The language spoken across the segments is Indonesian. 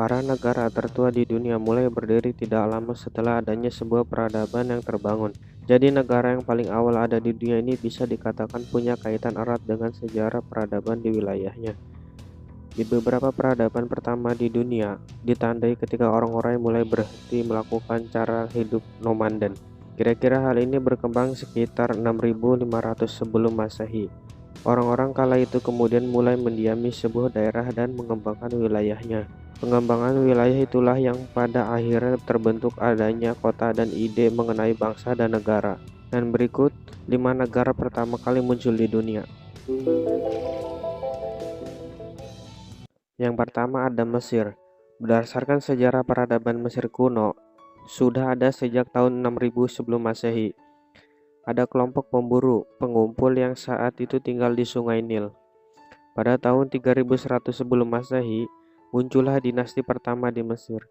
Para negara tertua di dunia mulai berdiri tidak lama setelah adanya sebuah peradaban yang terbangun. Jadi negara yang paling awal ada di dunia ini bisa dikatakan punya kaitan erat dengan sejarah peradaban di wilayahnya. Di beberapa peradaban pertama di dunia, ditandai ketika orang-orang mulai berhenti melakukan cara hidup nomaden. Kira-kira hal ini berkembang sekitar 6500 sebelum Masehi. Orang-orang kala itu kemudian mulai mendiami sebuah daerah dan mengembangkan wilayahnya. Pengembangan wilayah itulah yang pada akhirnya terbentuk adanya kota dan ide mengenai bangsa dan negara. Dan berikut 5 negara pertama kali muncul di dunia. Yang pertama ada Mesir. Berdasarkan sejarah peradaban Mesir kuno, sudah ada sejak tahun 6000 sebelum Masehi. Ada kelompok pemburu, pengumpul yang saat itu tinggal di Sungai Nil. Pada tahun 3100 sebelum Masehi, muncullah dinasti pertama di Mesir.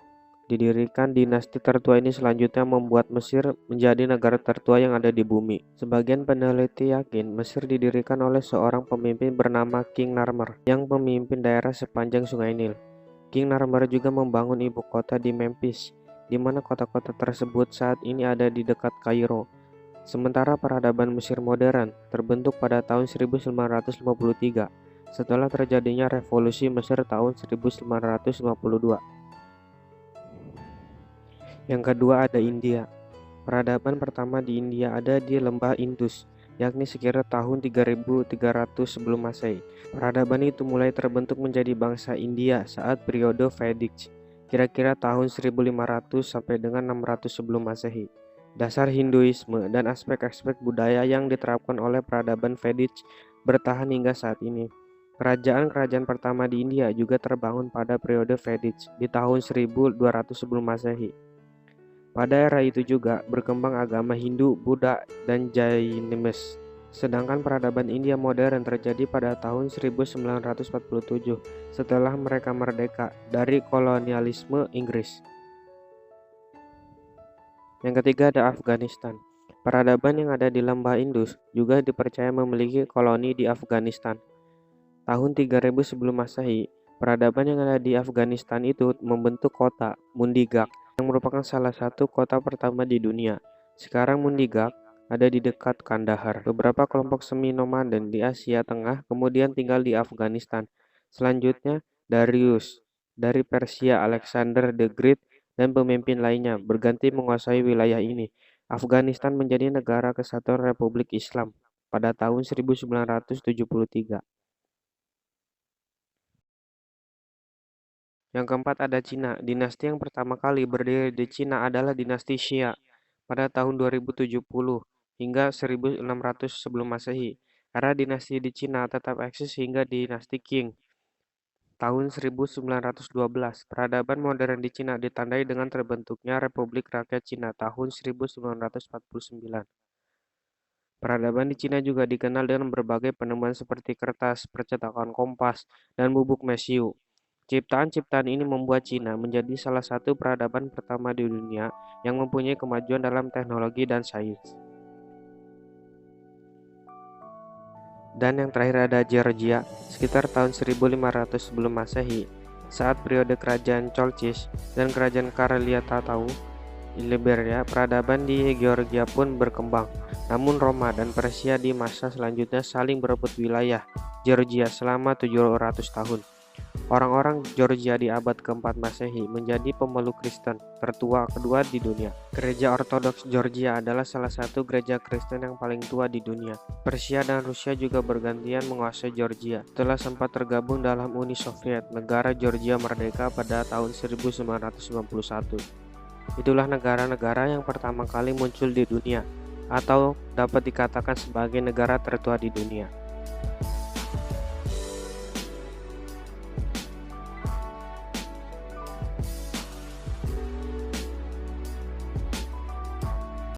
Didirikan dinasti tertua ini selanjutnya membuat Mesir menjadi negara tertua yang ada di bumi. Sebagian peneliti yakin Mesir didirikan oleh seorang pemimpin bernama King Narmer yang memimpin daerah sepanjang Sungai Nil. King Narmer juga membangun ibu kota di Memphis, di mana kota-kota tersebut saat ini ada di dekat Kairo. Sementara peradaban Mesir modern terbentuk pada tahun 1953 setelah terjadinya revolusi Mesir tahun 1952. Yang kedua ada India. Peradaban pertama di India ada di lembah Indus, yakni sekira tahun 3300 sebelum Masehi. Peradaban itu mulai terbentuk menjadi bangsa India saat periode Vedic, kira-kira tahun 1500 sampai dengan 600 sebelum Masehi. Dasar Hinduisme dan aspek-aspek budaya yang diterapkan oleh peradaban Vedic bertahan hingga saat ini. Kerajaan-kerajaan pertama di India juga terbangun pada periode Vedic di tahun 1200 sebelum Masehi. Pada era itu juga berkembang agama Hindu, Buddha, dan Jainisme. Sedangkan peradaban India modern terjadi pada tahun 1947 setelah mereka merdeka dari kolonialisme Inggris. Yang ketiga ada Afghanistan. Peradaban yang ada di lembah Indus juga dipercaya memiliki koloni di Afghanistan. Tahun 3000 sebelum Masehi, peradaban yang ada di Afghanistan itu membentuk kota Mundigak yang merupakan salah satu kota pertama di dunia. Sekarang Mundigak ada di dekat Kandahar. Beberapa kelompok semi-nomaden di Asia Tengah kemudian tinggal di Afghanistan. Selanjutnya Darius dari Persia, Alexander the Great, dan pemimpin lainnya berganti menguasai wilayah ini. Afghanistan menjadi negara kesatuan Republik Islam pada tahun 1973. Yang keempat ada Cina. Dinasti yang pertama kali berdiri di Cina adalah dinasti Xia pada tahun 2070 hingga 1600 sebelum Masehi. Era dinasti di Cina tetap eksis hingga dinasti Qing tahun 1912. Peradaban modern di Cina ditandai dengan terbentuknya Republik Rakyat Cina tahun 1949. Peradaban di Cina juga dikenal dengan berbagai penemuan seperti kertas, percetakan kompas, dan bubuk mesiu. Ciptaan-ciptaan ini membuat Cina menjadi salah satu peradaban pertama di dunia yang mempunyai kemajuan dalam teknologi dan sains. Dan yang terakhir ada Georgia, sekitar tahun 1500 sebelum Masehi, saat periode kerajaan Cholchis dan kerajaan Karelia Tatau di Liberia, peradaban di Georgia pun berkembang. Namun Roma dan Persia di masa selanjutnya saling berebut wilayah Georgia selama 700 tahun. Orang-orang Georgia di abad keempat Masehi menjadi pemeluk Kristen tertua kedua di dunia. Gereja Ortodoks Georgia adalah salah satu gereja Kristen yang paling tua di dunia. Persia dan Rusia juga bergantian menguasai Georgia. Setelah sempat tergabung dalam Uni Soviet, negara Georgia merdeka pada tahun 1991. Itulah negara-negara yang pertama kali muncul di dunia, atau dapat dikatakan sebagai negara tertua di dunia.